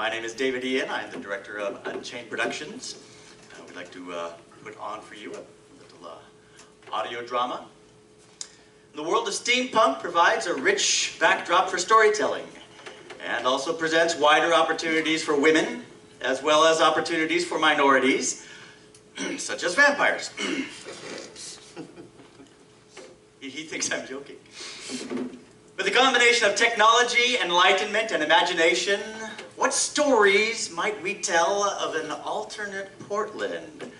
My name is David Ian. I'm the director of Unchained Productions. We'd like to put on for you a little audio drama. The world of steampunk provides a rich backdrop for storytelling and also presents wider opportunities for women as well as opportunities for minorities, such as vampires. He thinks I'm joking. With a combination of technology, enlightenment, and imagination, what stories might we tell of an alternate Portland?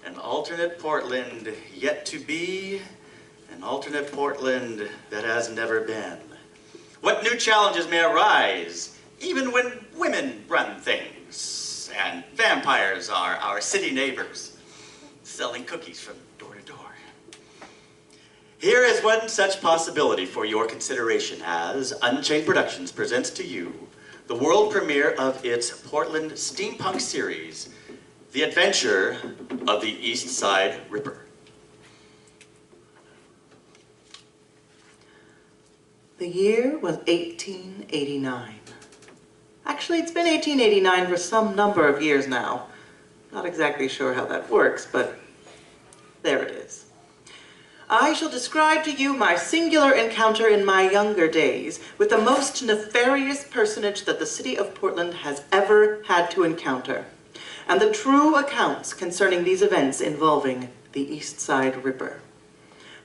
An alternate Portland yet to be, an alternate Portland that has never been. What new challenges may arise, even when women run things, and vampires are our city neighbors, selling cookies from door to door. Here is one such possibility for your consideration as Unchained Productions presents to you the world premiere of its Portland steampunk series, The Adventure of the Eastside Ripper. The year was 1889. Actually, it's been 1889 for some number of years now. Not exactly sure how that works, but there it is. I shall describe to you my singular encounter in my younger days with the most nefarious personage that the city of Portland has ever had to encounter, and the true accounts concerning these events involving the Eastside Ripper.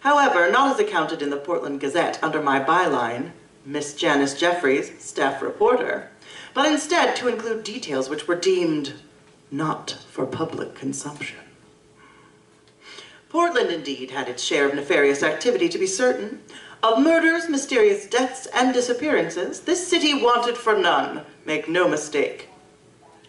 However, not as accounted in the Portland Gazette under my byline, Miss Janice Jeffries, staff reporter, but instead to include details which were deemed not for public consumption. Portland indeed had its share of nefarious activity, to be certain. Of murders, mysterious deaths, and disappearances, this city wanted for none, make no mistake.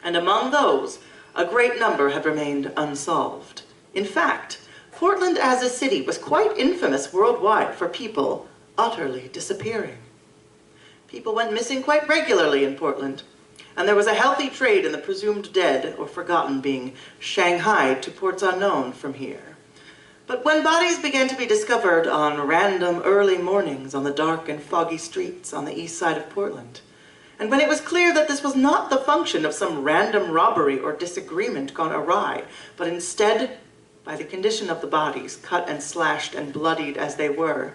And among those, a great number had remained unsolved. In fact, Portland as a city was quite infamous worldwide for people utterly disappearing. People went missing quite regularly in Portland, and there was a healthy trade in the presumed dead or forgotten being shanghaied to ports unknown from here. But when bodies began to be discovered on random early mornings on the dark and foggy streets on the east side of Portland, and when it was clear that this was not the function of some random robbery or disagreement gone awry, but instead by the condition of the bodies, cut and slashed and bloodied as they were,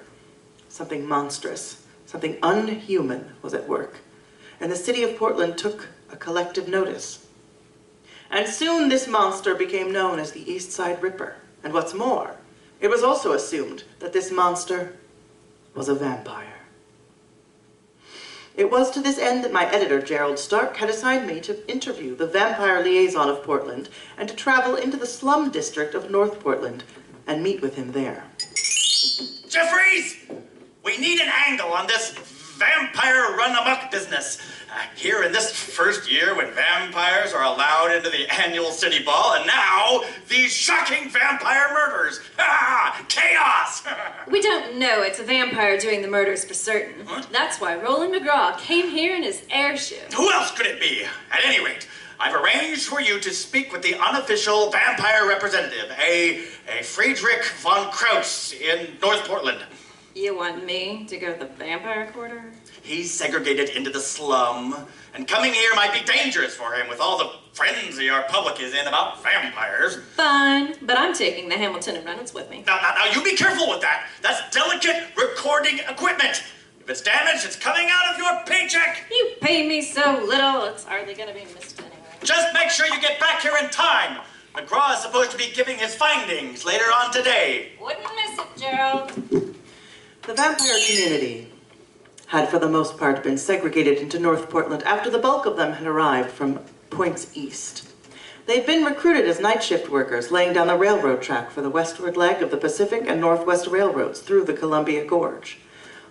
something monstrous, something unhuman was at work, and the city of Portland took a collective notice. And soon this monster became known as the Eastside Ripper. And what's more, it was also assumed that this monster was a vampire. It was to this end that my editor, Gerald Stark, had assigned me to interview the vampire liaison of Portland and to travel into the slum district of North Portland and meet with him there. Jeffries! We need an angle on this vampire run-amok business. Here in this first year when vampires are allowed into the annual city ball, and now these shocking vampire murders. Chaos! We don't know it's a vampire doing the murders for certain. Huh? That's why Roland McGraw came here in his airship. Who else could it be? At any rate, I've arranged for you to speak with the unofficial vampire representative, a Friedrich von Kraus in North Portland. You want me to go to the vampire quarter? He's segregated into the slum, and coming here might be dangerous for him with all the frenzy our public is in about vampires. Fine, but I'm taking the Hamilton and Reynolds with me. Now, you be careful with that. That's delicate recording equipment. If it's damaged, it's coming out of your paycheck. You pay me so little, it's hardly gonna be missed anyway. Just make sure you get back here in time. McGraw is supposed to be giving his findings later on today. Wouldn't miss it, Gerald. The vampire community had for the most part been segregated into North Portland after the bulk of them had arrived from points east. They'd been recruited as night shift workers, laying down the railroad track for the westward leg of the Pacific and Northwest Railroads through the Columbia Gorge.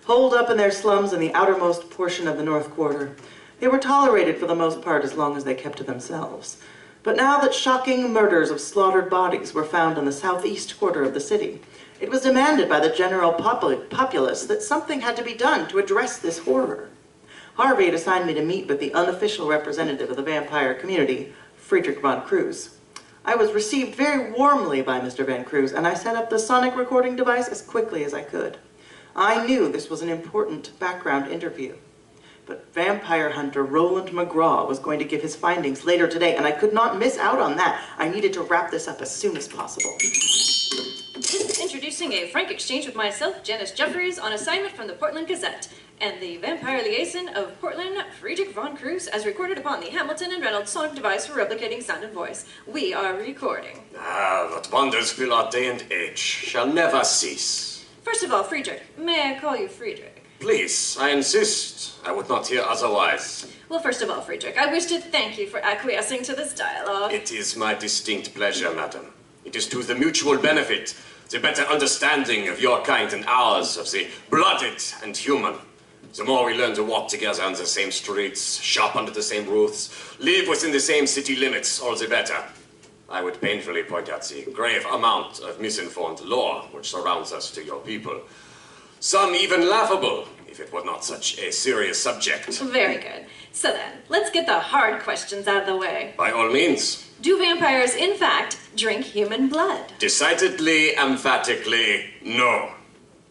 Holed up in their slums in the outermost portion of the North Quarter, they were tolerated for the most part as long as they kept to themselves. But now that shocking murders of slaughtered bodies were found in the southeast quarter of the city, it was demanded by the general populace that something had to be done to address this horror. Harvey had assigned me to meet with the unofficial representative of the vampire community, Friedrich von Kraus. I was received very warmly by Mr. Van Kraus, and I set up the sonic recording device as quickly as I could. I knew this was an important background interview. But vampire hunter Roland McGraw was going to give his findings later today, and I could not miss out on that. I needed to wrap this up as soon as possible. Introducing a frank exchange with myself, Janice Jeffries, on assignment from the Portland Gazette, and the vampire liaison of Portland, Friedrich von Cruz, as recorded upon the Hamilton and Reynolds sonic device for replicating sound and voice. We are recording. Ah, what wonders fill our day and age shall never cease. First of all, Friedrich, may I call you Friedrich? Please, I insist. I would not hear otherwise. Well, first of all, Friedrich, I wish to thank you for acquiescing to this dialogue. It is my distinct pleasure, madam. It is to the mutual benefit, the better understanding of your kind and ours, of the blooded and human. The more we learn to walk together on the same streets, shop under the same roofs, live within the same city limits, all the better. I would painfully point out the grave amount of misinformed lore which surrounds us to your people. Some even laughable, if it were not such a serious subject. Very good. So then, let's get the hard questions out of the way. By all means. Do vampires, in fact, drink human blood? Decidedly, emphatically, no.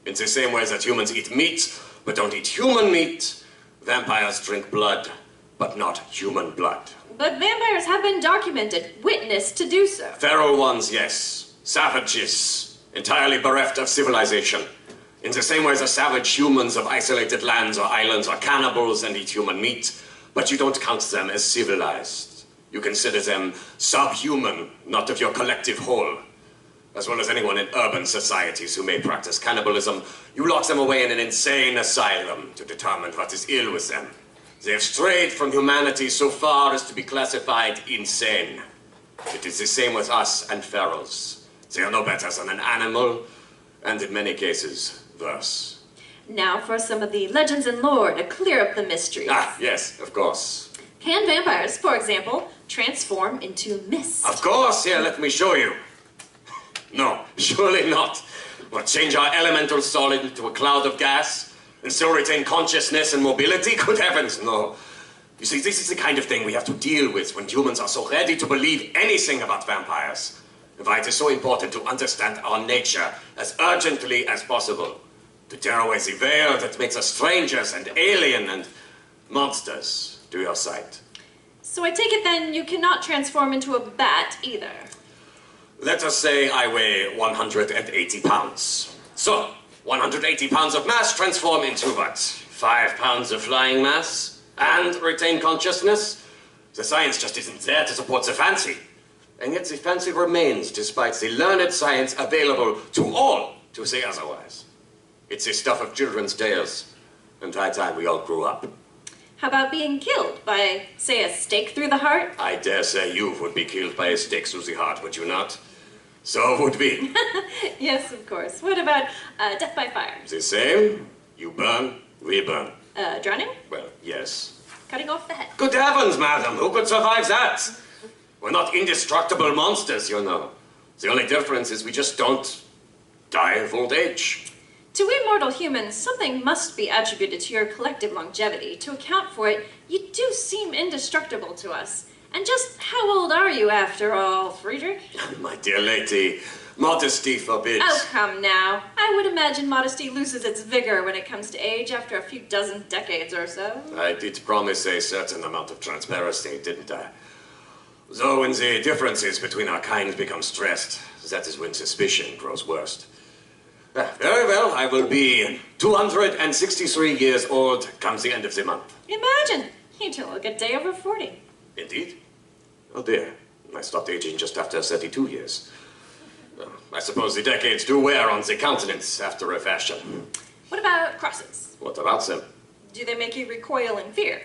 In the same way that humans eat meat, but don't eat human meat, vampires drink blood, but not human blood. But vampires have been documented, witnessed to do so. Feral ones, yes. Savages, entirely bereft of civilization. In the same way as the savage humans of isolated lands or islands are cannibals and eat human meat, but you don't count them as civilized. You consider them subhuman, not of your collective whole. As well as anyone in urban societies who may practice cannibalism, you lock them away in an insane asylum to determine what is ill with them. They have strayed from humanity so far as to be classified insane. It is the same with us and ferals. They are no better than an animal, and in many cases, worse. Now for some of the legends and lore to clear up the mysteries. Ah, yes, of course. Can vampires, for example, transform into mist? Of course, here, let me show you. No, surely not. What, change our elemental solid into a cloud of gas and still retain consciousness and mobility? Good heavens, no. You see, this is the kind of thing we have to deal with when humans are so ready to believe anything about vampires. And why it is so important to understand our nature as urgently as possible. To tear away the veil that makes us strangers and alien and monsters to your sight. So I take it then you cannot transform into a bat either. Let us say I weigh 180 pounds. So, 180 pounds of mass transform into what? 5 pounds of flying mass? And retain consciousness? The science just isn't there to support the fancy. And yet the fancy remains despite the learned science available to all to say otherwise. It's the stuff of children's tales. And high time we all grew up. How about being killed by, say, a stake through the heart? I dare say you would be killed by a stake through the heart, would you not? So would we. Yes, of course. What about death by fire? The same. You burn, we burn. Drowning? Well, yes. Cutting off the head? Good heavens, madam, who could survive that? We're not indestructible monsters, you know. The only difference is we just don't die of old age. To immortal humans, something must be attributed to your collective longevity. To account for it, you do seem indestructible to us. And just how old are you, after all, Friedrich? My dear lady, modesty forbids. Oh, come now. I would imagine modesty loses its vigor when it comes to age after a few dozen decades or so. I did promise a certain amount of transparency, didn't I? Though when the differences between our kinds become stressed, that is when suspicion grows worst. Very well, I will be 263 years old come the end of the month. Imagine, you don't look a day over 40. Indeed? Oh dear, I stopped aging just after 32 years. I suppose the decades do wear on the countenance after a fashion. What about crosses? What about them? Do they make you recoil in fear?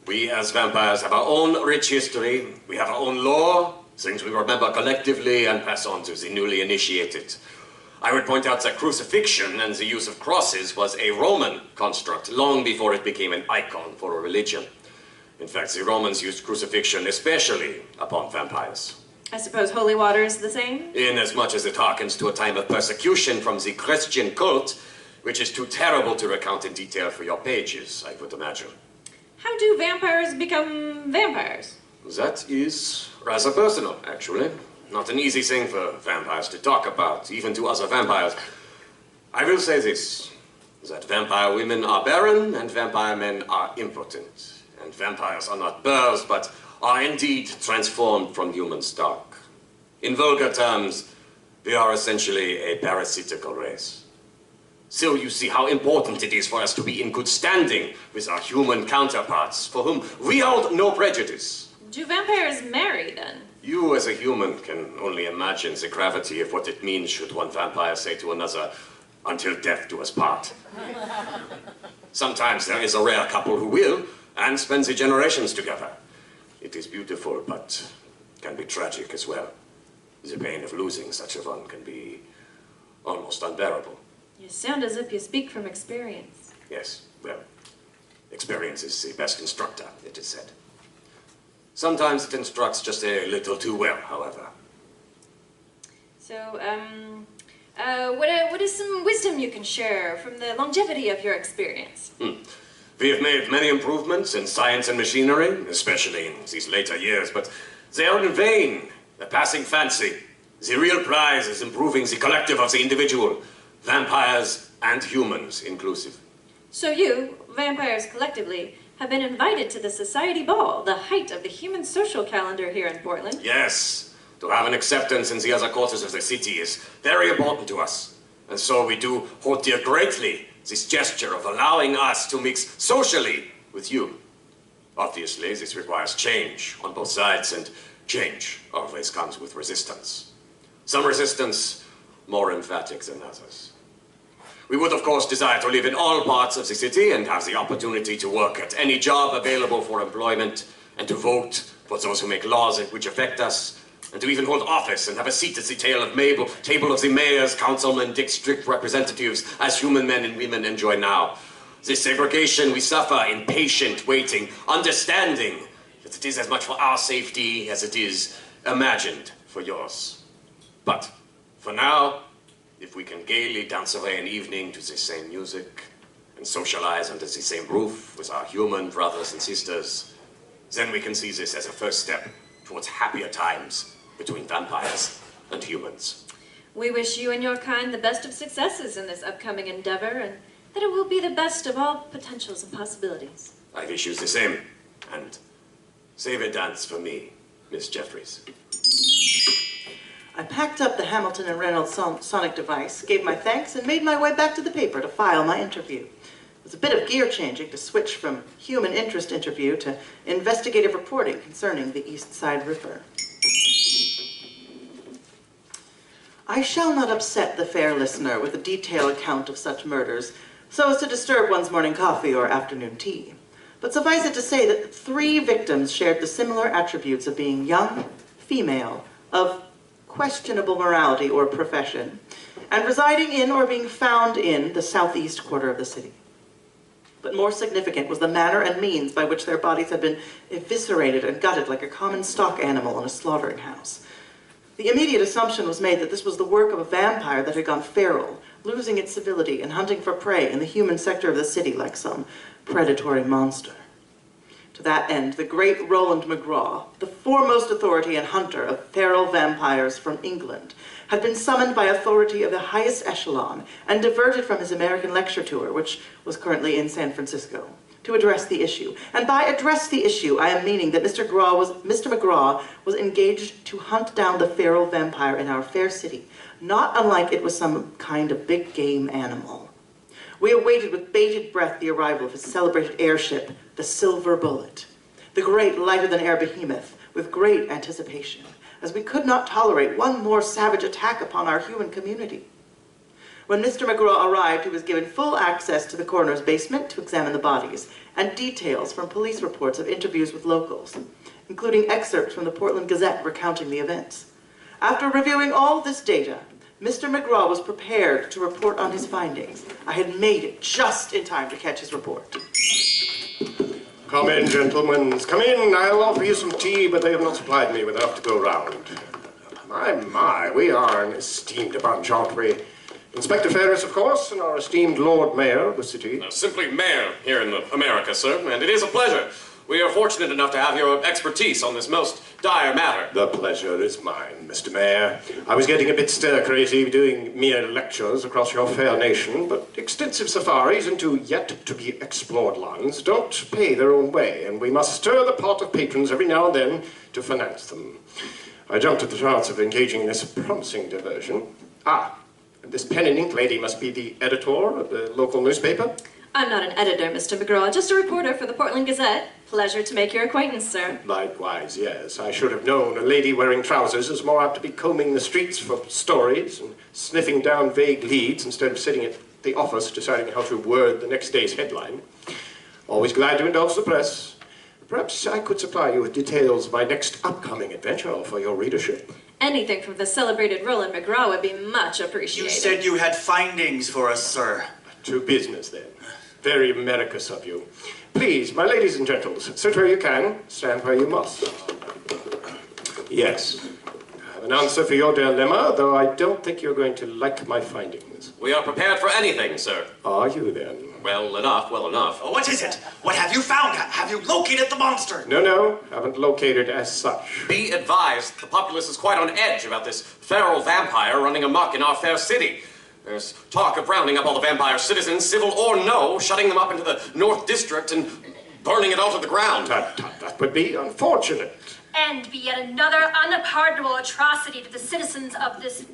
We as vampires have our own rich history. We have our own lore, things we remember collectively and pass on to the newly initiated. I would point out that crucifixion and the use of crosses was a Roman construct long before it became an icon for a religion. In fact, the Romans used crucifixion especially upon vampires. I suppose holy water is the same? Inasmuch as it harkens to a time of persecution from the Christian cult, which is too terrible to recount in detail for your pages, I would imagine. How do vampires become vampires? That is rather personal, actually. Not an easy thing for vampires to talk about, even to other vampires. I will say this. that vampire women are barren and vampire men are impotent. And vampires are not births, but are indeed transformed from human stock. In vulgar terms, we are essentially a parasitical race. So you see how important it is for us to be in good standing with our human counterparts, for whom we hold no prejudice. Do vampires marry, then? You, as a human, can only imagine the gravity of what it means should one vampire say to another, "Until death do us part." Sometimes there is a rare couple who will, and spend the generations together. It is beautiful, but can be tragic as well. The pain of losing such a one can be almost unbearable. You sound as if you speak from experience. Yes, well, experience is the best instructor, it is said. Sometimes it instructs just a little too well, however. So, what is some wisdom you can share from the longevity of your experience? We have made many improvements in science and machinery, especially in these later years, but they are in vain, a passing fancy. The real prize is improving the collective of the individual, vampires and humans inclusive. So you, vampires collectively, have been invited to the society ball, the height of the human social calendar here in Portland. Yes, to have an acceptance in the other quarters of the city is very important to us. And so we do hold dear greatly this gesture of allowing us to mix socially with you. Obviously, this requires change on both sides, and change always comes with resistance. Some resistance more emphatic than others. We would, of course, desire to live in all parts of the city and have the opportunity to work at any job available for employment, and to vote for those who make laws which affect us, and to even hold office and have a seat at the table of the mayors, councilmen, district representatives, as human men and women enjoy now. This segregation we suffer in patient waiting, understanding that it is as much for our safety as it is imagined for yours. But for now, if we can gaily dance away an evening to the same music and socialize under the same roof with our human brothers and sisters, then we can see this as a first step towards happier times between vampires and humans. We wish you and your kind the best of successes in this upcoming endeavor, and that it will be the best of all potentials and possibilities. I wish you the same, and save a dance for me, Miss Jeffries. I packed up the Hamilton and Reynolds sonic device, gave my thanks, and made my way back to the paper to file my interview. It was a bit of gear changing to switch from human interest interview to investigative reporting concerning the Eastside Ripper. I shall not upset the fair listener with a detailed account of such murders, so as to disturb one's morning coffee or afternoon tea. But suffice it to say that 3 victims shared the similar attributes of being young, female, of questionable morality or profession, and residing in or being found in the southeast quarter of the city. But more significant was the manner and means by which their bodies had been eviscerated and gutted like a common stock animal in a slaughtering house. The immediate assumption was made that this was the work of a vampire that had gone feral, losing its civility and hunting for prey in the human sector of the city like some predatory monster. To that end, the great Roland McGraw, the foremost authority and hunter of feral vampires from England, had been summoned by authority of the highest echelon and diverted from his American lecture tour, which was currently in San Francisco, to address the issue. And by address the issue, I am meaning that Mr. McGraw was engaged to hunt down the feral vampire in our fair city, not unlike it was some kind of big game animal. We awaited with bated breath the arrival of his celebrated airship, the Silver Bullet, the great lighter-than-air behemoth, with great anticipation, as we could not tolerate one more savage attack upon our human community. When Mr. McGraw arrived, he was given full access to the coroner's basement to examine the bodies, and details from police reports of interviews with locals, including excerpts from the Portland Gazette recounting the events. After reviewing all this data, Mr. McGraw was prepared to report on his findings. I had made it just in time to catch his report. Come in, gentlemen. Come in. I'll offer you some tea, but they have not supplied me with enough to go round. My, we are an esteemed bunch, aren't we? Inspector Ferris, of course, and our esteemed Lord Mayor of the city. Simply mayor here in America, sir, and it is a pleasure. We are fortunate enough to have your expertise on this most dire matter. The pleasure is mine, Mr. Mayor. I was getting a bit stir-crazy doing mere lectures across your fair nation, but extensive safaris into yet-to-be-explored lands don't pay their own way, and we must stir the pot of patrons every now and then to finance them. I jumped at the chance of engaging in this promising diversion. And this pen and ink lady must be the editor of the local newspaper? I'm not an editor, Mr. McGraw, just a reporter for the Portland Gazette. Pleasure to make your acquaintance, sir. Likewise, yes. I should have known a lady wearing trousers is more apt to be combing the streets for stories and sniffing down vague leads instead of sitting at the office deciding how to word the next day's headline. Always glad to indulge the press. Perhaps I could supply you with details of my next upcoming adventure for your readership. Anything from the celebrated Roland McGraw would be much appreciated. You said you had findings for us, sir. To business, then. Very Americus of you. Please, my ladies and gentles, sit where you can, stand where you must. Yes, I have an answer for your dilemma, though I don't think you're going to like my findings. We are prepared for anything, sir. Are you, then? Well enough, well enough. Oh, what is it? What have you found? Have you located the monster? No, haven't located as such. Be advised, the populace is quite on edge about this feral vampire running amok in our fair city. There's talk of rounding up all the vampire citizens, civil or no, shutting them up into the North District and burning it all to the ground. That would be unfortunate. And be yet another unpardonable atrocity to the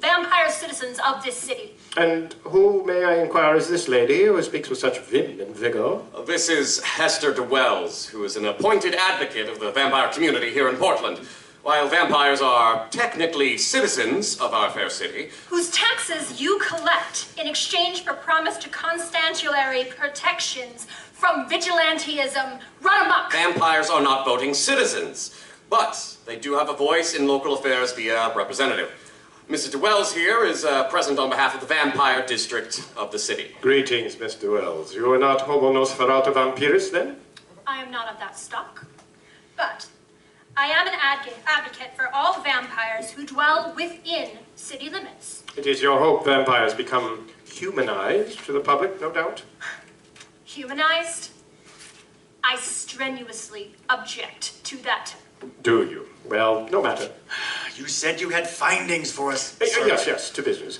vampire citizens of this city. And who, may I inquire, is this lady who speaks with such vim and vigor? This is Hester Deaelfweald, who is an appointed advocate of the vampire community here in Portland. While vampires are technically citizens of our fair city, whose taxes you collect in exchange for promise to constantiary protections from vigilantism run amok. Vampires are not voting citizens, but they do have a voice in local affairs via representative. Mrs. Deaelfweald here is present on behalf of the vampire district of the city. Greetings, Miss Deaelfweald. You are not Homo Nosferatu Vampiris, then? I am not of that stock, but I am an advocate for all vampires who dwell within city limits. It is your hope vampires become humanized to the public, no doubt? Humanized? I strenuously object to that. Do you? Well, no matter. You said you had findings for us, sir. Yes, to business.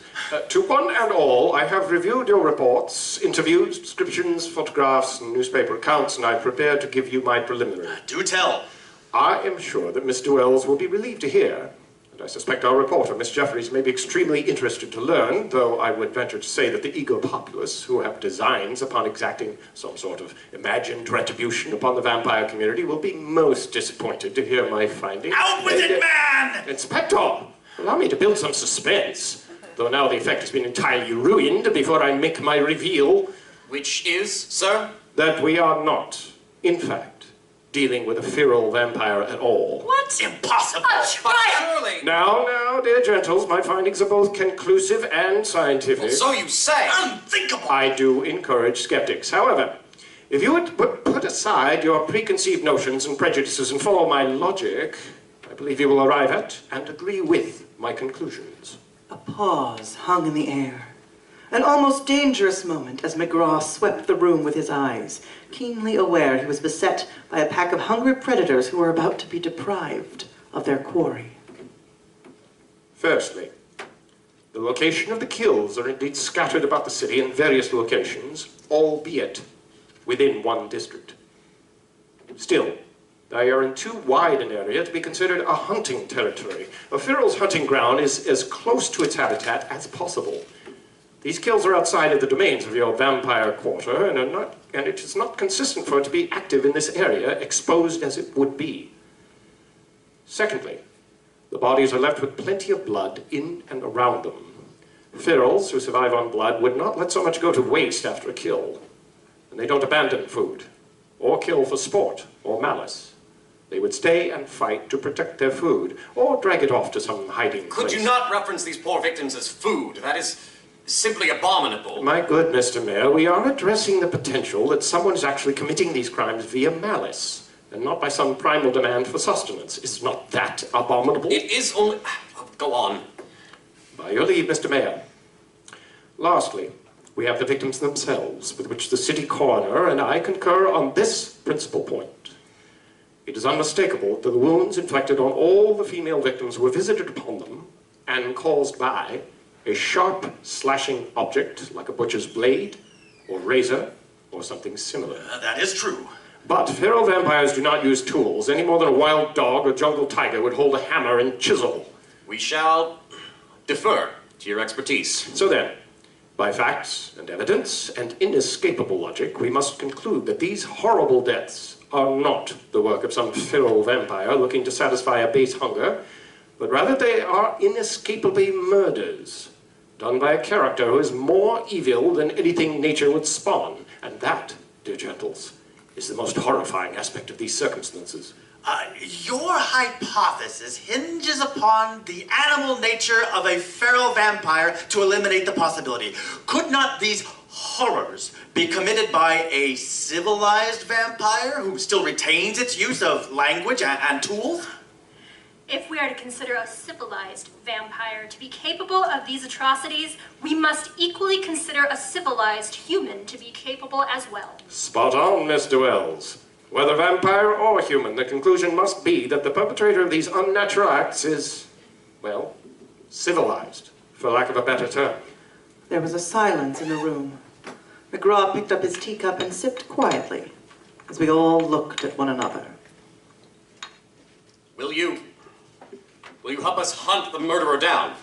To one and all, I have reviewed your reports, interviews, descriptions, photographs, and newspaper accounts, and I'm prepared to give you my preliminary. Do tell. I am sure that Miss Deaelfweald will be relieved to hear, and I suspect our reporter, Miss Jeffries, may be extremely interested to learn, though I would venture to say that the eager populace, who have designs upon exacting some sort of imagined retribution upon the vampire community, will be most disappointed to hear my findings. Out with it, man! Inspector, allow me to build some suspense, though now the effect has been entirely ruined before I make my reveal. Which is, sir? That we are not, in fact, dealing with a feral vampire at all. What? Impossible! Surely! Now, dear gentles, my findings are both conclusive and scientific. Well, so you say. Unthinkable! I do encourage skeptics. However, if you would put aside your preconceived notions and prejudices and follow my logic, I believe you will arrive at and agree with my conclusions. A pause hung in the air. An almost dangerous moment as McGraw swept the room with his eyes, keenly aware he was beset by a pack of hungry predators who were about to be deprived of their quarry. Firstly, the location of the kills are indeed scattered about the city in various locations, albeit within one district. Still, they are in too wide an area to be considered a hunting territory. A feral's hunting ground is as close to its habitat as possible. These kills are outside of the domains of your vampire quarter, and it is not consistent for it to be active in this area, exposed as it would be. Secondly, the bodies are left with plenty of blood in and around them. Ferals who survive on blood would not let so much go to waste after a kill. And they don't abandon food, or kill for sport or malice. They would stay and fight to protect their food, or drag it off to some hiding place. Could you not reference these poor victims as food? That is simply abominable. My good Mr. Mayor, we are addressing the potential that someone is actually committing these crimes via malice, and not by some primal demand for sustenance. Is not that abominable? It is only... Go on. By your leave, Mr. Mayor. Lastly, we have the victims themselves, with which the city coroner and I concur on this principal point. It is unmistakable that the wounds inflicted on all the female victims were visited upon them and caused by a sharp slashing object like a butcher's blade or razor or something similar. That is true. But feral vampires do not use tools any more than a wild dog or jungle tiger would hold a hammer and chisel. We shall defer to your expertise. So then, by facts and evidence and inescapable logic, we must conclude that these horrible deaths are not the work of some feral vampire looking to satisfy a base hunger, but rather they are inescapably murders done by a character who is more evil than anything nature would spawn. And that, dear gentles, is the most horrifying aspect of these circumstances. Your hypothesis hinges upon the animal nature of a feral vampire to eliminate the possibility. Could not these horrors be committed by a civilized vampire who still retains its use of language and tools? If we are to consider a civilized vampire to be capable of these atrocities, we must equally consider a civilized human to be capable as well. Spot on, Miss Deaelfweald. Whether vampire or human, the conclusion must be that the perpetrator of these unnatural acts is, well, civilized, for lack of a better term. There was a silence in the room. McGraw picked up his teacup and sipped quietly as we all looked at one another. Will you help us hunt the murderer down?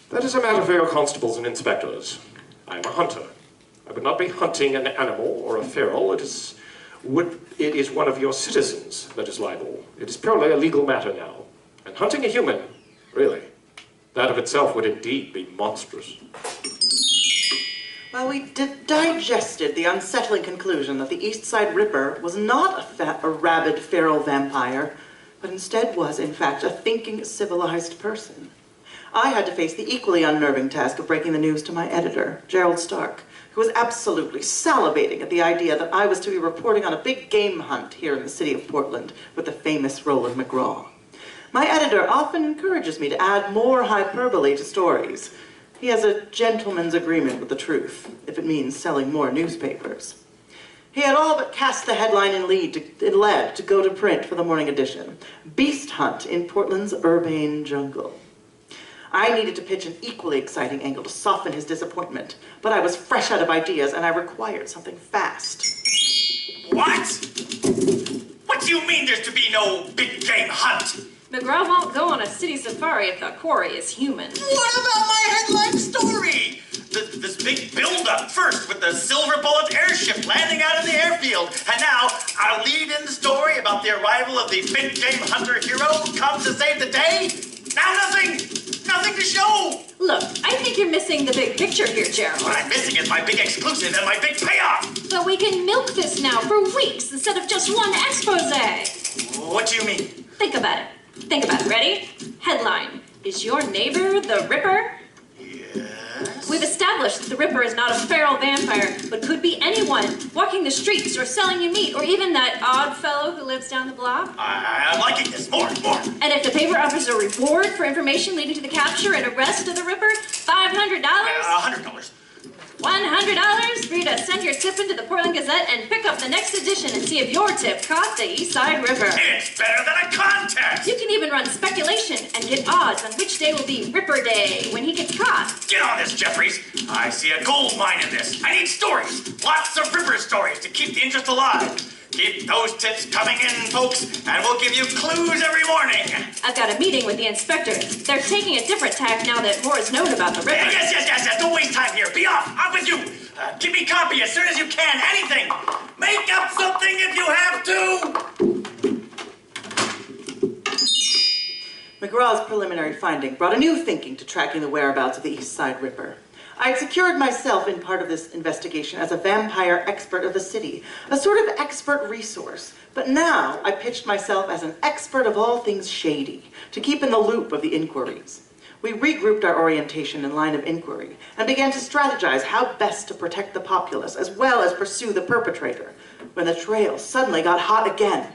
That is a matter for your constables and inspectors. I am a hunter. I would not be hunting an animal or a feral. It is one of your citizens that is liable. It is purely a legal matter now. And hunting a human, really, that of itself would indeed be monstrous. Well, we digested the unsettling conclusion that the Eastside Ripper was not a rabid feral vampire, but instead was, in fact, a thinking, civilized person. I had to face the equally unnerving task of breaking the news to my editor, Gerald Stark, who was absolutely salivating at the idea that I was to be reporting on a big game hunt here in the city of Portland with the famous Roland McGraw. My editor often encourages me to add more hyperbole to stories. He has a gentleman's agreement with the truth, if it means selling more newspapers. He had all but cast the headline in lead to go to print for the morning edition. Beast Hunt in Portland's urbane jungle. I needed to pitch an equally exciting angle to soften his disappointment, but I was fresh out of ideas and I required something fast. What? What do you mean there's to be no big game hunt? McGraw won't go on a city safari if the quarry is human. What about my headline story? This big build-up first with the silver bullet airship landing out of the airfield. And now I'll lead in the story about the arrival of the big game hunter hero who comes to save the day. Now nothing! Nothing to show! Look, I think you're missing the big picture here, Gerald. What I'm missing is my big exclusive and my big payoff! But we can milk this now for weeks instead of just one expose. What do you mean? Think about it. Think about it. Ready? Headline. Is your neighbor the Ripper? Yes? We've established that the Ripper is not a feral vampire, but could be anyone walking the streets or selling you meat, or even that odd fellow who lives down the block. I'm liking this. More. And if the paper offers a reward for information leading to the capture and arrest of the Ripper, $500? $100. $100 for you to send your tip into the Portland Gazette and pick up the next edition and see if your tip caught the Eastside Ripper. It's better than a contest! You can even run speculation and get odds on which day will be Ripper Day when he gets caught. Get on this, Jeffries. I see a gold mine in this. I need stories. Lots of Ripper stories to keep the interest alive. Keep those tips coming in, folks, and we'll give you clues every morning. I've got a meeting with the inspectors. They're taking a different tack now that more is known about the Ripper. Yes. Don't waste time here. Be off. Off with you. Give me copy as soon as you can. Anything. Make up something if you have to. McGraw's preliminary finding brought a new thinking to tracking the whereabouts of the Eastside Ripper. I had secured myself in part of this investigation as a vampire expert of the city, a sort of expert resource. But now I pitched myself as an expert of all things shady, to keep in the loop of the inquiries. We regrouped our orientation and line of inquiry, and began to strategize how best to protect the populace, as well as pursue the perpetrator, when the trail suddenly got hot again.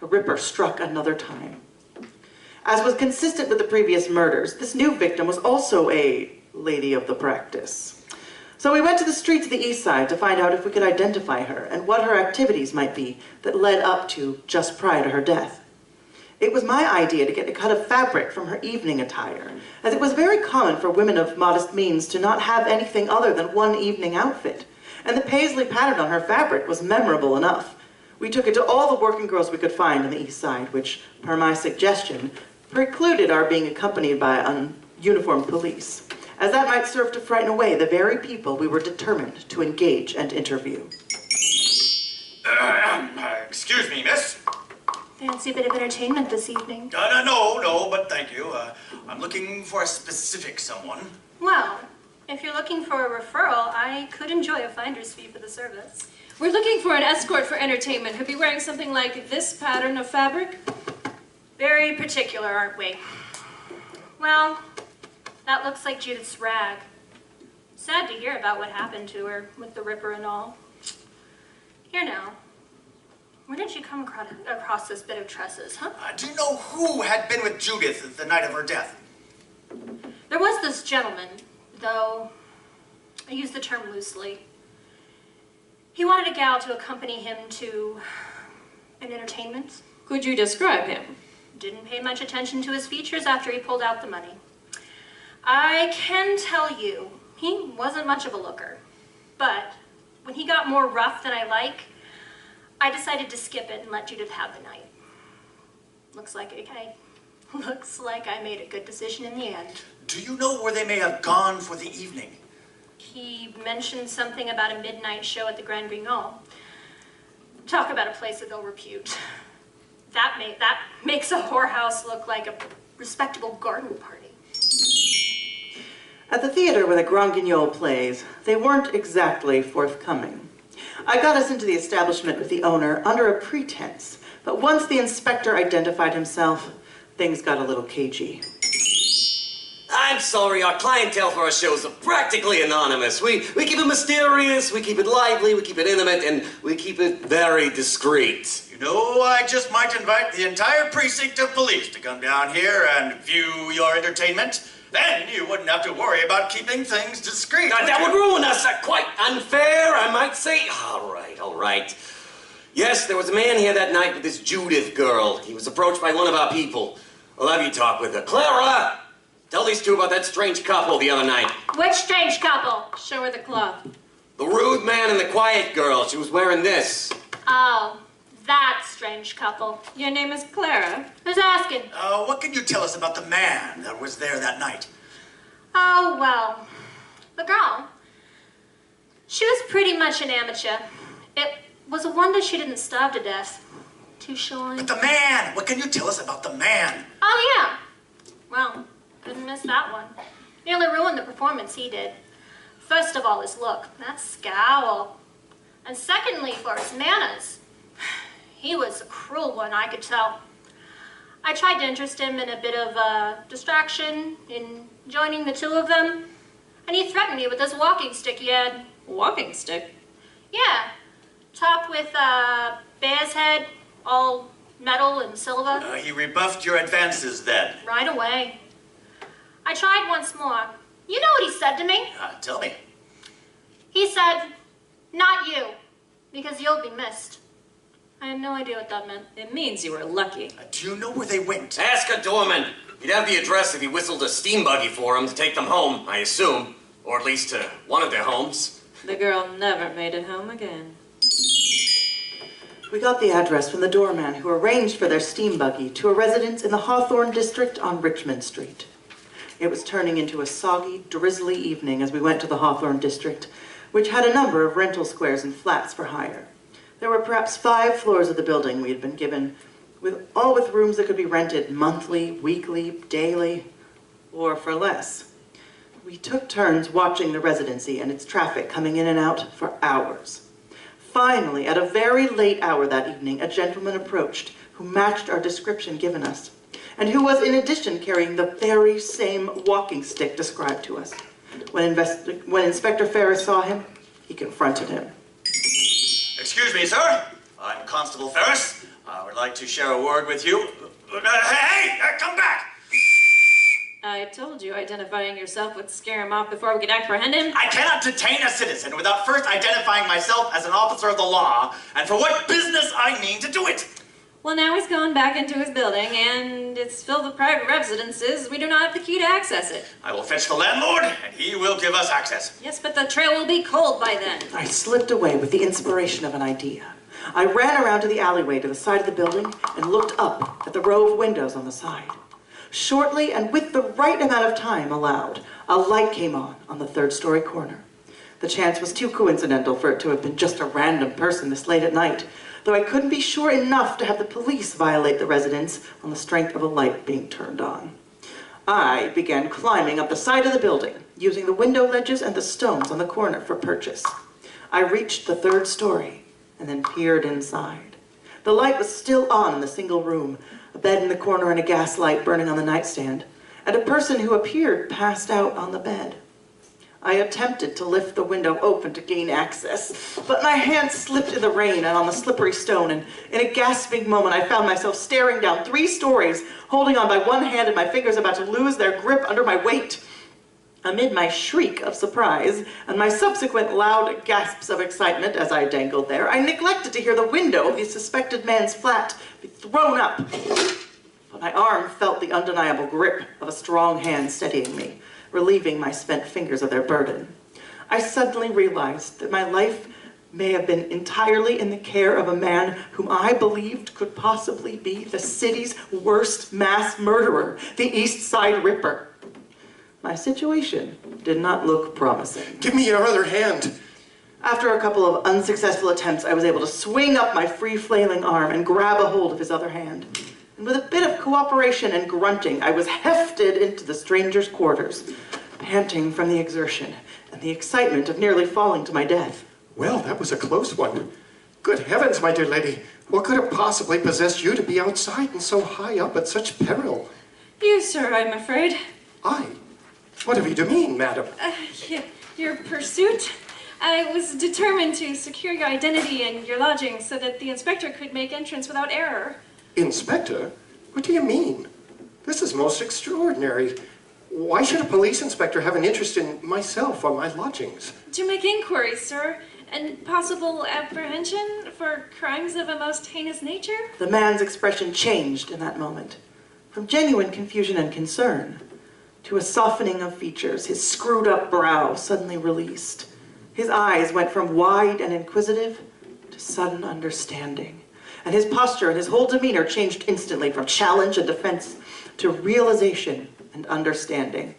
The Ripper struck another time. As was consistent with the previous murders, this new victim was also a lady of the practice. So we went to the streets of the Eastside to find out if we could identify her and what her activities might be that led up to just prior to her death. It was my idea to get a cut of fabric from her evening attire, as it was very common for women of modest means to not have anything other than one evening outfit, and the paisley pattern on her fabric was memorable enough. We took it to all the working girls we could find on the East Side, which, per my suggestion, precluded our being accompanied by uniformed police, as that might serve to frighten away the very people we were determined to engage and interview. Excuse me, miss. Fancy a bit of entertainment this evening. No, but thank you. I'm looking for a specific someone. Well, if you're looking for a referral, I could enjoy a finder's fee for the service. We're looking for an escort for entertainment who'd be wearing something like this pattern of fabric. Very particular, aren't we? Well, that looks like Judith's rag. Sad to hear about what happened to her with the Ripper and all. Here now. Where did you come across this bit of tresses, huh? Do you know who had been with Judith the night of her death? There was this gentleman, though I use the term loosely. He wanted a gal to accompany him to an entertainment. Could you describe him? Didn't pay much attention to his features after he pulled out the money. I can tell you, he wasn't much of a looker. But when he got more rough than I like, I decided to skip it and let Judith have the night. Looks like I made a good decision in the end. Do you know where they may have gone for the evening? He mentioned something about a midnight show at the Grand Guignol. Talk about a place of ill repute. That makes a whorehouse look like a respectable garden party. At the theater where the Grand Guignol plays, they weren't exactly forthcoming. I got us into the establishment with the owner under a pretense, but once the inspector identified himself, things got a little cagey. I'm sorry, our clientele for our shows are practically anonymous. We keep it mysterious, we keep it lively, we keep it intimate, and we keep it very discreet. You know, I just might invite the entire precinct of police to come down here and view your entertainment. Then you wouldn't have to worry about keeping things discreet. That would ruin us. Quite unfair, I might say. All right. Yes, there was a man here that night with this Judith girl. He was approached by one of our people. I'll have you talk with her. Clara! Tell these two about that strange couple the other night. Which strange couple? Show her the cloth. The rude man and the quiet girl. She was wearing this. Oh, that strange couple. Your name is Clara. Who's asking? What can you tell us about the man that was there that night? Oh, well, the girl, she was pretty much an amateur. It was a wonder she didn't starve to death. Too shy. But the man! What can you tell us about the man? Oh, yeah. Well, couldn't miss that one. Nearly ruined the performance he did. First of all, his look. That scowl. And secondly, for his manners. He was a cruel one, I could tell. I tried to interest him in a bit of distraction in joining the two of them, and he threatened me with this walking stick he had. Walking stick? Yeah, topped with bear's head, all metal and silver. He rebuffed your advances then. Right away. I tried once more. You know what he said to me? Tell me. He said, "Not you, because you'll be missed." I had no idea what that meant. It means you were lucky. Do you know where they went? Ask a doorman. He'd have the address if he whistled a steam buggy for him to take them home, I assume. Or at least to one of their homes. The girl never made it home again. We got the address from the doorman who arranged for their steam buggy to a residence in the Hawthorne district on Richmond Street. It was turning into a soggy, drizzly evening as we went to the Hawthorne district, which had a number of rental squares and flats for hire. There were perhaps 5 floors of the building we had been given, all with rooms that could be rented monthly, weekly, daily, or for less. We took turns watching the residency and its traffic coming in and out for hours. Finally, at a very late hour that evening, a gentleman approached who matched our description given us, and who was in addition carrying the very same walking stick described to us. When Inspector Ferris saw him, he confronted him. Excuse me, sir. I'm Constable Ferris. I would like to share a word with you. Hey, come back! I told you identifying yourself would scare him off before we could apprehend him. I cannot detain a citizen without first identifying myself as an officer of the law, and for what business I mean to do it. Well, now he's gone back into his building, and it's filled with private residences. We do not have the key to access it. I will fetch the landlord, and he will give us access. Yes, but the trail will be cold by then. I slipped away with the inspiration of an idea. I ran around to the alleyway to the side of the building and looked up at the row of windows on the side. Shortly, and with the right amount of time allowed, a light came on the third-story corner. The chance was too coincidental for it to have been just a random person this late at night, though I couldn't be sure enough to have the police violate the residence on the strength of a light being turned on. I began climbing up the side of the building, using the window ledges and the stones on the corner for purchase. I reached the third story and then peered inside. The light was still on in the single room, a bed in the corner and a gas light burning on the nightstand, and a person who appeared passed out on the bed. I attempted to lift the window open to gain access, but my hand slipped in the rain and on the slippery stone, and in a gasping moment I found myself staring down 3 stories, holding on by one hand and my fingers about to lose their grip under my weight. Amid my shriek of surprise and my subsequent loud gasps of excitement as I dangled there, I neglected to hear the window of the suspected man's flat be thrown up. But my arm felt the undeniable grip of a strong hand steadying me, relieving my spent fingers of their burden. I suddenly realized that my life may have been entirely in the care of a man whom I believed could possibly be the city's worst mass murderer, the Eastside Ripper. My situation did not look promising. Give me your other hand. After a couple of unsuccessful attempts, I was able to swing up my free-flailing arm and grab a hold of his other hand. And with a bit of cooperation and grunting, I was hefted into the stranger's quarters, panting from the exertion and the excitement of nearly falling to my death. Well, that was a close one. Good heavens, my dear lady. What could have possibly possessed you to be outside and so high up at such peril? You, sir, I'm afraid. I? Whatever do you mean, madam? Your pursuit? I was determined to secure your identity and your lodging so that the inspector could make entrance without error. Inspector? What do you mean? This is most extraordinary. Why should a police inspector have an interest in myself or my lodgings? To make inquiries, sir, and possible apprehension for crimes of a most heinous nature? The man's expression changed in that moment, from genuine confusion and concern to a softening of features, his screwed-up brow suddenly released. His eyes went from wide and inquisitive to sudden understanding, and his posture and his whole demeanor changed instantly from challenge and defense to realization and understanding.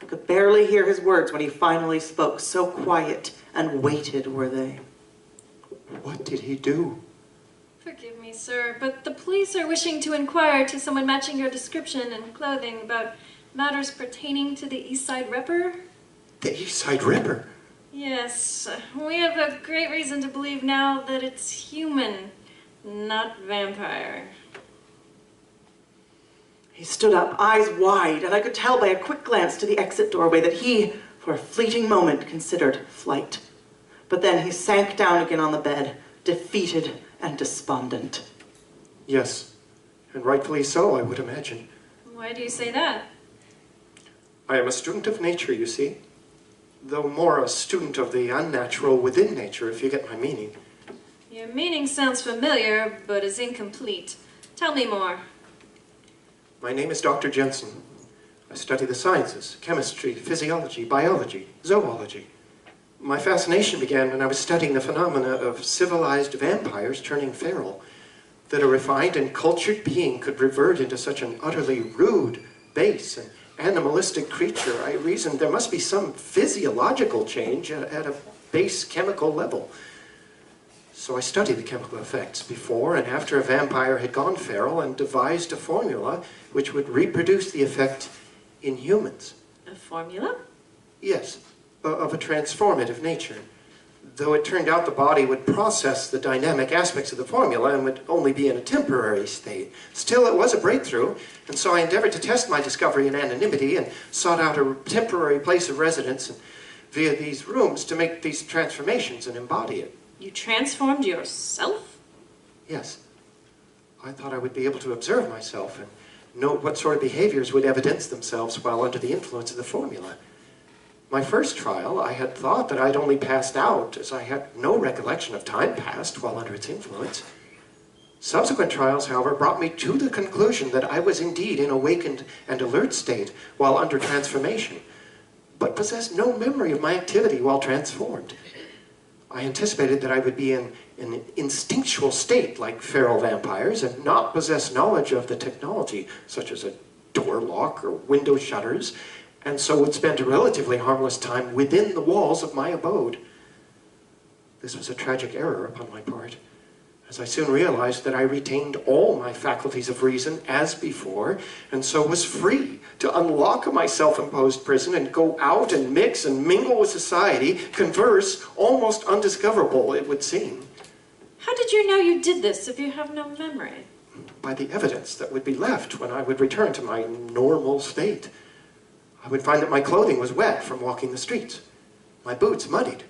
I could barely hear his words when he finally spoke, so quiet and weighted were they. What did he do? Forgive me, sir, but the police are wishing to inquire to someone matching your description and clothing about matters pertaining to the Eastside Ripper. The Eastside Ripper? Yes, we have a great reason to believe now that it's human, not vampire. He stood up, eyes wide, and I could tell by a quick glance to the exit doorway that he, for a fleeting moment, considered flight. But then he sank down again on the bed, defeated and despondent. Yes, and rightfully so, I would imagine. Why do you say that? I am a student of nature, you see. Though more a student of the unnatural within nature, if you get my meaning. Your meaning sounds familiar, but is incomplete. Tell me more. My name is Dr. Jensen. I study the sciences, chemistry, physiology, biology, zoology. My fascination began when I was studying the phenomena of civilized vampires turning feral. That a refined and cultured being could revert into such an utterly rude, base, and animalistic creature, I reasoned there must be some physiological change at a base chemical level. So I studied the chemical effects before and after a vampire had gone feral and devised a formula which would reproduce the effect in humans. A formula? Yes, of a transformative nature. Though it turned out the body would process the dynamic aspects of the formula and would only be in a temporary state. Still, it was a breakthrough, and so I endeavored to test my discovery in anonymity and sought out a temporary place of residence via these rooms to make these transformations and embody it. You transformed yourself? Yes. I thought I would be able to observe myself and note what sort of behaviors would evidence themselves while under the influence of the formula. My first trial, I had thought that I'd only passed out, as I had no recollection of time passed while under its influence. Subsequent trials, however, brought me to the conclusion that I was indeed in awakened and alert state while under transformation, but possessed no memory of my activity while transformed. I anticipated that I would be in an instinctual state like feral vampires and not possess knowledge of the technology, such as a door lock or window shutters, and so would spend a relatively harmless time within the walls of my abode. This was a tragic error upon my part, as I soon realized that I retained all my faculties of reason as before, and so was free to unlock my self-imposed prison and go out and mix and mingle with society, converse, almost undiscoverable, it would seem. How did you know you did this if you have no memory? By the evidence that would be left when I would return to my normal state. I would find that my clothing was wet from walking the streets, my boots muddied,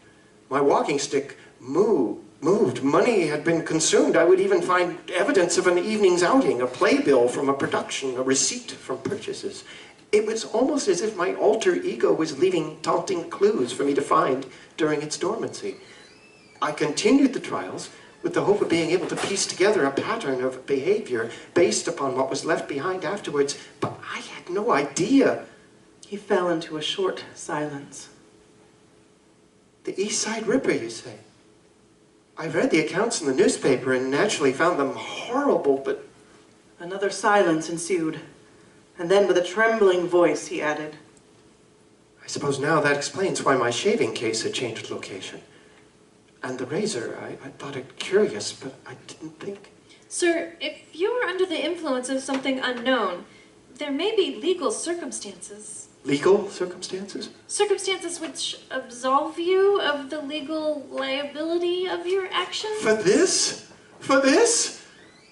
my walking stick moved, money had been consumed. I would even find evidence of an evening's outing, a playbill from a production, a receipt from purchases. It was almost as if my alter ego was leaving taunting clues for me to find during its dormancy. I continued the trials with the hope of being able to piece together a pattern of behavior based upon what was left behind afterwards, but I had no idea. He fell into a short silence. The Eastside Ripper, you say? I read the accounts in the newspaper and naturally found them horrible, but... Another silence ensued, and then with a trembling voice he added, I suppose now that explains why my shaving case had changed location. And the razor, I thought it curious, but I didn't think... Sir, if you are under the influence of something unknown, there may be legal circumstances. Legal circumstances? Circumstances which absolve you of the legal liability of your actions? For this? For this?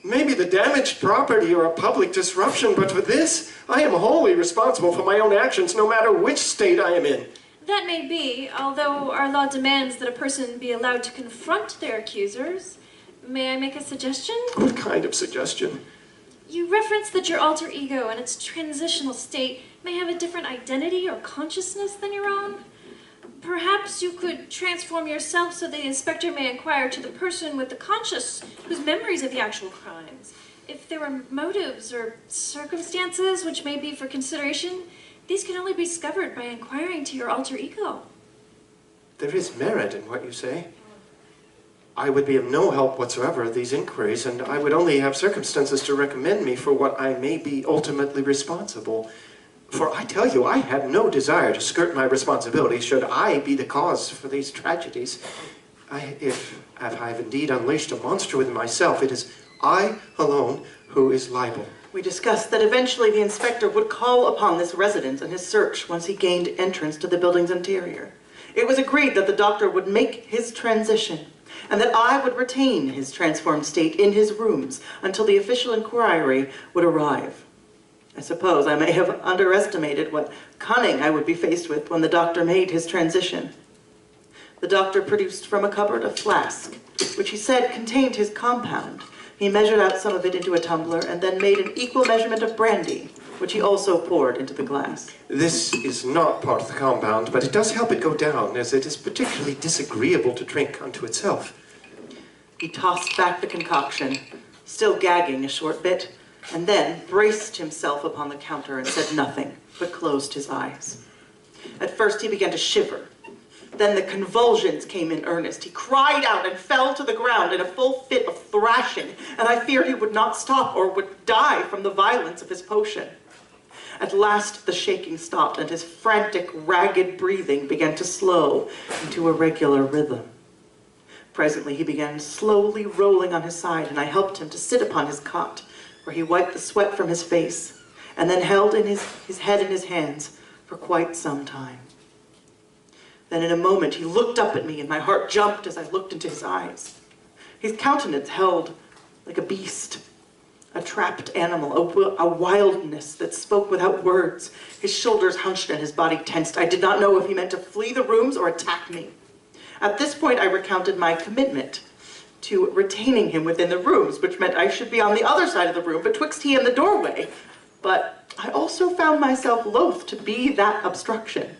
Maybe the damaged property or a public disruption, but for this, I am wholly responsible for my own actions, no matter which state I am in. That may be, although our law demands that a person be allowed to confront their accusers. May I make a suggestion? What kind of suggestion? You referenced that your alter ego in its transitional state may have a different identity or consciousness than your own. Perhaps you could transform yourself so the inspector may inquire to the person with the conscious whose memories of the actual crimes. If there were motives or circumstances which may be for consideration, these can only be discovered by inquiring to your alter ego. There is merit in what you say. I would be of no help whatsoever at these inquiries, and I would only have circumstances to recommend me for what I may be ultimately responsible. For I tell you, I have no desire to skirt my responsibility should I be the cause for these tragedies. If I've indeed unleashed a monster within myself, it is I alone who is liable. We discussed that eventually the inspector would call upon this resident in his search once he gained entrance to the building's interior. It was agreed that the doctor would make his transition, and that I would retain his transformed state in his rooms until the official inquiry would arrive. I suppose I may have underestimated what cunning I would be faced with when the doctor made his transition. The doctor produced from a cupboard a flask, which he said contained his compound. He measured out some of it into a tumbler and then made an equal measurement of brandy, which he also poured into the glass. This is not part of the compound, but it does help it go down, as it is particularly disagreeable to drink unto itself. He tossed back the concoction, still gagging a short bit, and then braced himself upon the counter and said nothing, but closed his eyes. At first he began to shiver. Then the convulsions came in earnest. He cried out and fell to the ground in a full fit of thrashing, and I feared he would not stop or would die from the violence of his potion. At last the shaking stopped, and his frantic, ragged breathing began to slow into a regular rhythm. Presently he began slowly rolling on his side, and I helped him to sit upon his cot, where he wiped the sweat from his face, and then held in his head in his hands for quite some time. Then in a moment he looked up at me, and my heart jumped as I looked into his eyes. His countenance held like a beast, a trapped animal, a wildness that spoke without words. His shoulders hunched and his body tensed. I did not know if he meant to flee the rooms or attack me. At this point I recounted my commitment to retaining him within the rooms, which meant I should be on the other side of the room, betwixt he and the doorway. but I also found myself loath to be that obstruction.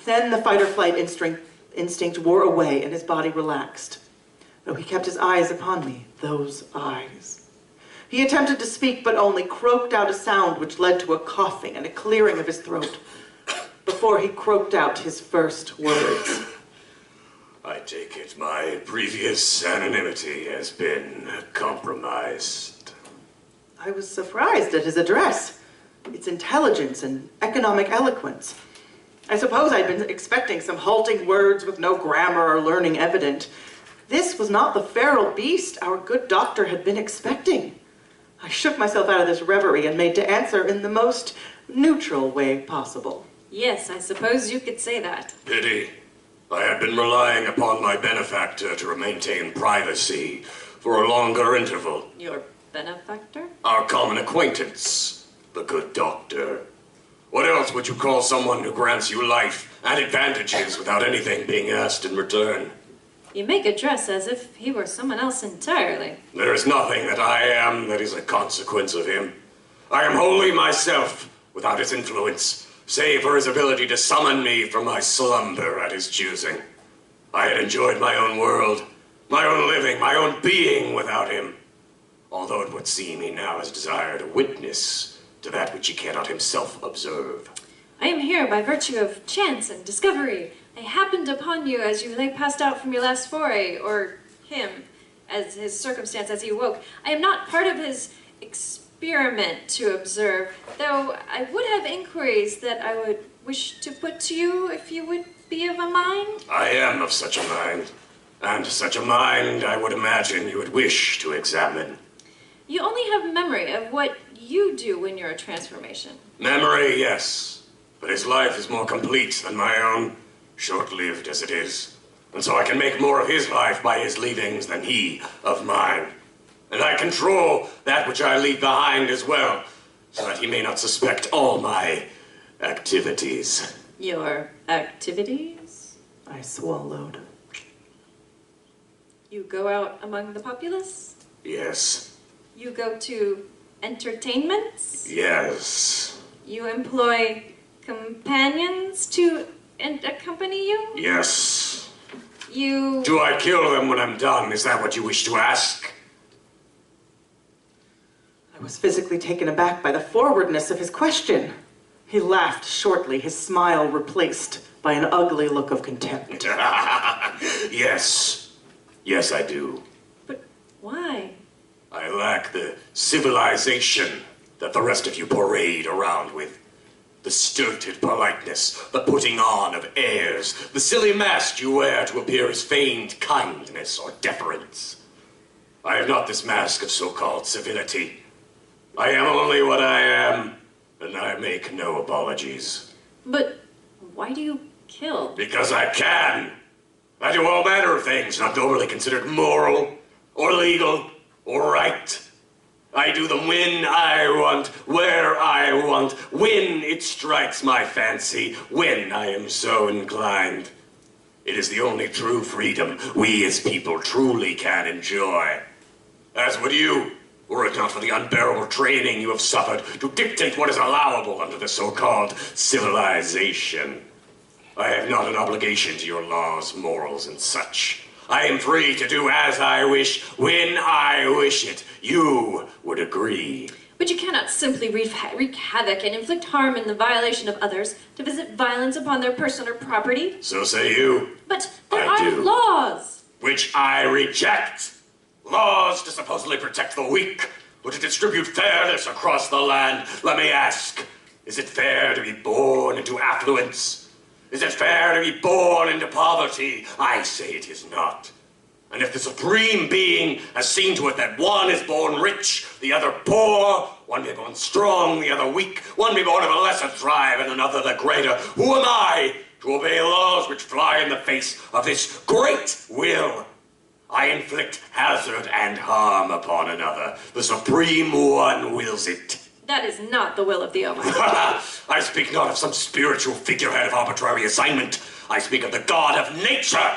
Then the fight-or-flight instinct wore away and his body relaxed, though he kept his eyes upon me, those eyes. He attempted to speak, but only croaked out a sound which led to a coughing and a clearing of his throat before he croaked out his first words. I take it my previous anonymity has been compromised. I was surprised at his address, its intelligence and economic eloquence. I suppose I'd been expecting some halting words with no grammar or learning evident. This was not the feral beast our good doctor had been expecting. I shook myself out of this reverie and made to answer in the most neutral way possible. Yes, I suppose you could say that. Pity. I had been relying upon my benefactor to maintain privacy for a longer interval. Your benefactor? Our common acquaintance, the good doctor. What else would you call someone who grants you life and advantages without anything being asked in return? You make a dress as if he were someone else entirely. There is nothing that I am that is a consequence of him. I am wholly myself, without his influence, save for his ability to summon me from my slumber at his choosing. I had enjoyed my own world, my own living, my own being without him. Although it would seem he now has desire to witness to that which he cannot himself observe. I am here by virtue of chance and discovery. I happened upon you as you lay passed out from your last foray, or him, as his circumstance as he awoke. I am not part of his experiment to observe, though I would have inquiries that I would wish to put to you if you would be of a mind. I am of such a mind, and such a mind I would imagine you would wish to examine. You only have memory of what you do when you're a transformation. Memory, yes, but his life is more complete than my own, short-lived as it is, and so I can make more of his life by his leavings than he of mine. And I control that which I leave behind as well, so that he may not suspect all my activities. Your activities? I swallowed. You go out among the populace? Yes. You go to entertainments? Yes. You employ companions to accompany you? Yes. You... Do I kill them when I'm done? Is that what you wish to ask? I was physically taken aback by the forwardness of his question. He laughed shortly, his smile replaced by an ugly look of contempt. Yes. Yes, I do. But why? I lack the civilization that the rest of you parade around with. The stilted politeness, the putting on of airs, the silly mask you wear to appear as feigned kindness or deference. I have not this mask of so-called civility. I am only what I am, and I make no apologies. But why do you kill? Because I can. I do all manner of things not normally considered moral, or legal, or right. I do them when I want, where I want, when it strikes my fancy, when I am so inclined. It is the only true freedom we as people truly can enjoy. As would you, were it not for the unbearable training you have suffered to dictate what is allowable under the so-called civilization. I have not an obligation to your laws, morals, and such. I am free to do as I wish, when I wish it. You would agree. But you cannot simply wreak havoc and inflict harm in the violation of others to visit violence upon their person or property. So say you. But there I are do. laws. Which I reject. Laws to supposedly protect the weak, or to distribute fairness across the land. Let me ask, is it fair to be born into affluence? Is it fair to be born into poverty? I say it is not. And if the Supreme Being has seen to it that one is born rich, the other poor, one be born strong, the other weak, one be born of a lesser tribe and another the greater, who am I to obey laws which fly in the face of this great will? I inflict hazard and harm upon another. The Supreme One wills it. That is not the will of the Almighty. I speak not of some spiritual figurehead of arbitrary assignment. I speak of the God of nature,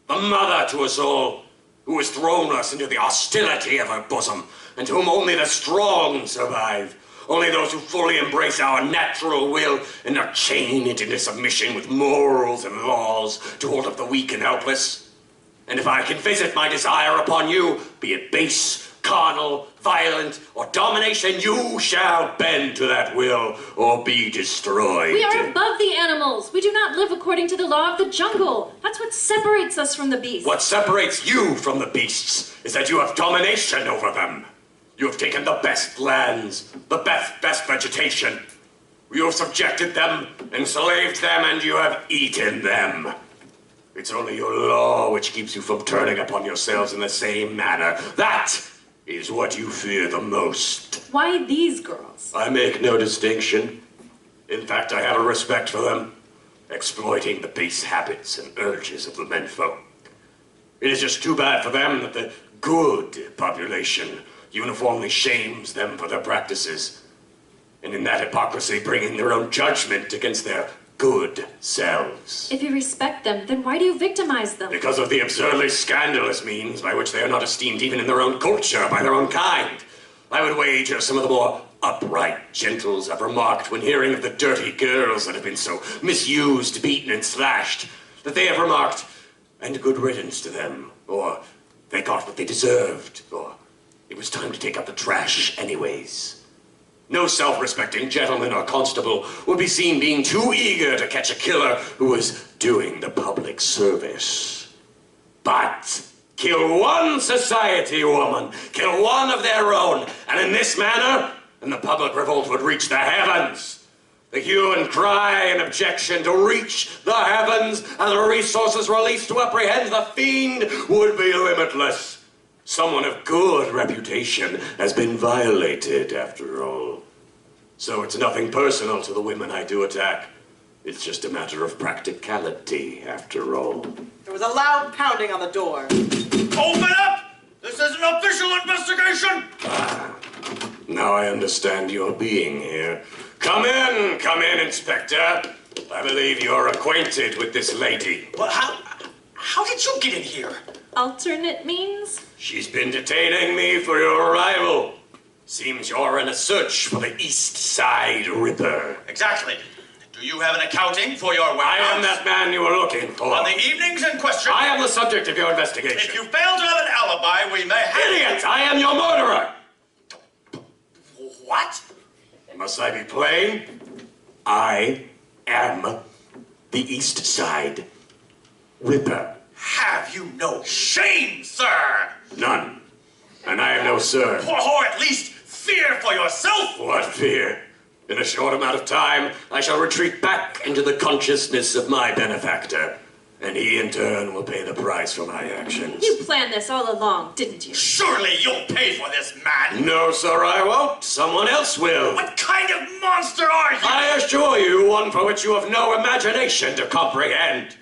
the mother to us all, who has thrown us into the hostility of her bosom, and to whom only the strong survive. Only those who fully embrace our natural will and are chained into submission with morals and laws to hold up the weak and helpless. And if I can visit my desire upon you, be it base, carnal, violent, or domination, you shall bend to that will or be destroyed. We are above the animals. We do not live according to the law of the jungle. That's what separates us from the beasts. What separates you from the beasts is that you have domination over them. You have taken the best lands, the best vegetation. You have subjected them, enslaved them, and you have eaten them. It's only your law which keeps you from turning upon yourselves in the same manner. That is what you fear the most. Why these girls? I make no distinction. In fact, I have a respect for them, exploiting the base habits and urges of the menfolk. It is just too bad for them that the good population uniformly shames them for their practices, and in that hypocrisy bringing their own judgment against their good selves. If you respect them, then why do you victimize them? Because of the absurdly scandalous means by which they are not esteemed even in their own culture by their own kind. I would wager some of the more upright gentles have remarked when hearing of the dirty girls that have been so misused, beaten, and slashed, that they have remarked, and good riddance to them, or they got what they deserved, or it was time to take out the trash anyways. No self-respecting gentleman or constable would be seen being too eager to catch a killer who was doing the public service. But kill one society woman, kill one of their own, and in this manner, and the public revolt would reach the heavens. The hue and cry and objection to reach the heavens and the resources released to apprehend the fiend would be limitless. Someone of good reputation has been violated, after all. So it's nothing personal to the women I do attack. It's just a matter of practicality, after all. There was a loud pounding on the door. Open up! This is an official investigation! Now I understand your being here. Come in, Inspector. I believe you're acquainted with this lady. Well, how did you get in here? Alternate means? She's been detaining me for your arrival. Seems you're in a search for the Eastside Ripper. Exactly. Do you have an accounting for your warehouse? I am that man you were looking for. On the evenings in question... I am the subject of your investigation. If you fail to have an alibi, we may have... Idiot! I am your murderer! What? Must I be plain? I am the Eastside Ripper. Have you no shame, sir? None. And I have no sir. Or at least fear for yourself? What fear? In a short amount of time, I shall retreat back into the consciousness of my benefactor, and he in turn will pay the price for my actions. You planned this all along, didn't you? Surely you'll pay for this, man. No, sir, I won't. Someone else will. What kind of monster are you? I assure you, one for which you have no imagination to comprehend.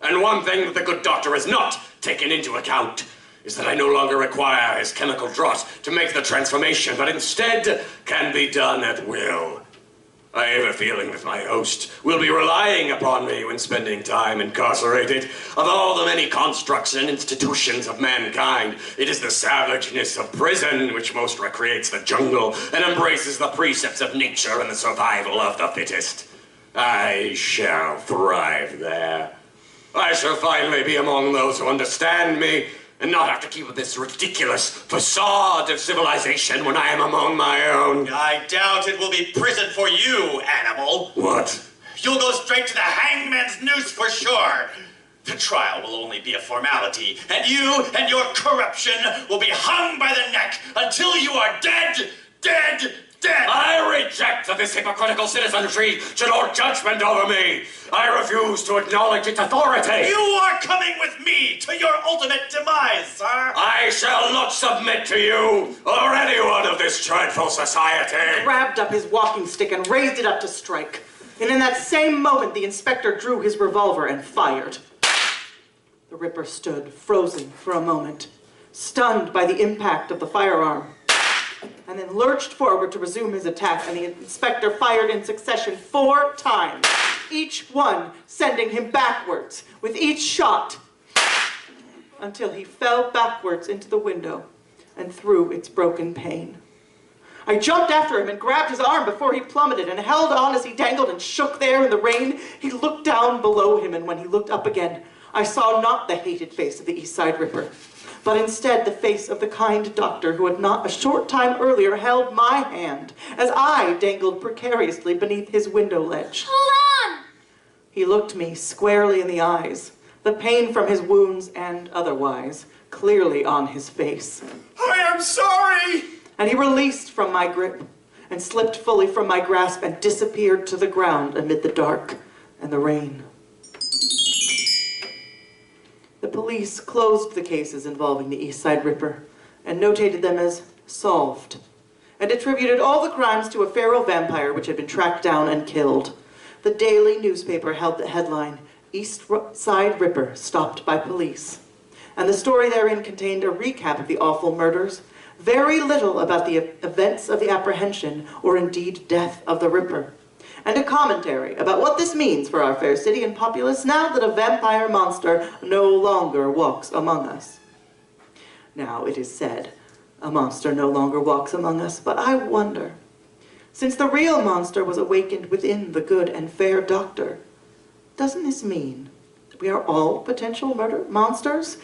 And one thing that the good doctor has not taken into account is that I no longer require his chemical draught to make the transformation, but instead can be done at will. I have a feeling that my host will be relying upon me when spending time incarcerated. Of all the many constructs and institutions of mankind, it is the savageness of prison which most recreates the jungle and embraces the precepts of nature and the survival of the fittest. I shall thrive there. I shall finally be among those who understand me, and not have to keep up this ridiculous facade of civilization when I am among my own. I doubt it will be prison for you, animal. What? You'll go straight to the hangman's noose for sure. The trial will only be a formality, and you and your corruption will be hung by the neck until you are dead, dead, dead. I reject that this hypocritical citizenry should hold judgment over me. I refuse to acknowledge its authority. You are coming with me to your ultimate demise, sir. I shall not submit to you or anyone of this dreadful society. Grabbed up his walking stick and raised it up to strike. And in that same moment, the inspector drew his revolver and fired. The Ripper stood, frozen for a moment, stunned by the impact of the firearm, and then lurched forward to resume his attack, and the inspector fired in succession 4 times, each one sending him backwards with each shot, until he fell backwards into the window and through its broken pane. I jumped after him and grabbed his arm before he plummeted and held on as he dangled and shook there in the rain. He looked down below him, and when he looked up again, I saw not the hated face of the Eastside Ripper, but instead the face of the kind doctor who had not a short time earlier held my hand as I dangled precariously beneath his window ledge. Hold on! He looked me squarely in the eyes, the pain from his wounds and otherwise clearly on his face. I am sorry! And he released from my grip and slipped fully from my grasp and disappeared to the ground amid the dark and the rain. The police closed the cases involving the Eastside Ripper and notated them as solved, and attributed all the crimes to a feral vampire which had been tracked down and killed. The daily newspaper held the headline, "Eastside Ripper Stopped by Police," and the story therein contained a recap of the awful murders, very little about the events of the apprehension or indeed death of the Ripper, and a commentary about what this means for our fair city and populace now that a vampire monster no longer walks among us. Now, it is said, a monster no longer walks among us, but I wonder, since the real monster was awakened within the good and fair doctor, doesn't this mean that we are all potential murder monsters,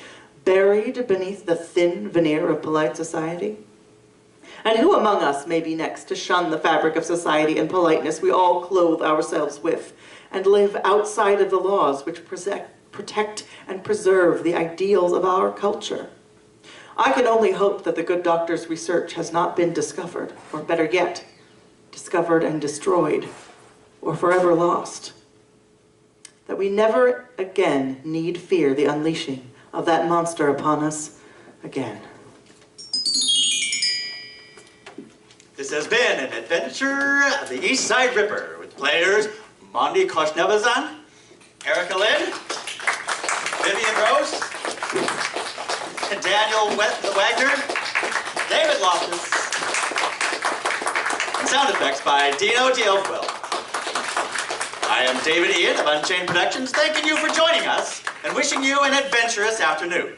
buried beneath the thin veneer of polite society? And who among us may be next to shun the fabric of society and politeness we all clothe ourselves with, and live outside of the laws which protect and preserve the ideals of our culture? I can only hope that the good doctor's research has not been discovered, or better yet, discovered and destroyed, or forever lost. That we never again need fear the unleashing of that monster upon us again. This has been an adventure of the Eastside Ripper with players Mandy Khoshnevisan, Erika Lynn, Vivian Rose, Wagner, David Loftus, and sound effects by Dino Deaelfweald. I am David Ian of Unchained Productions, thanking you for joining us and wishing you an adventurous afternoon.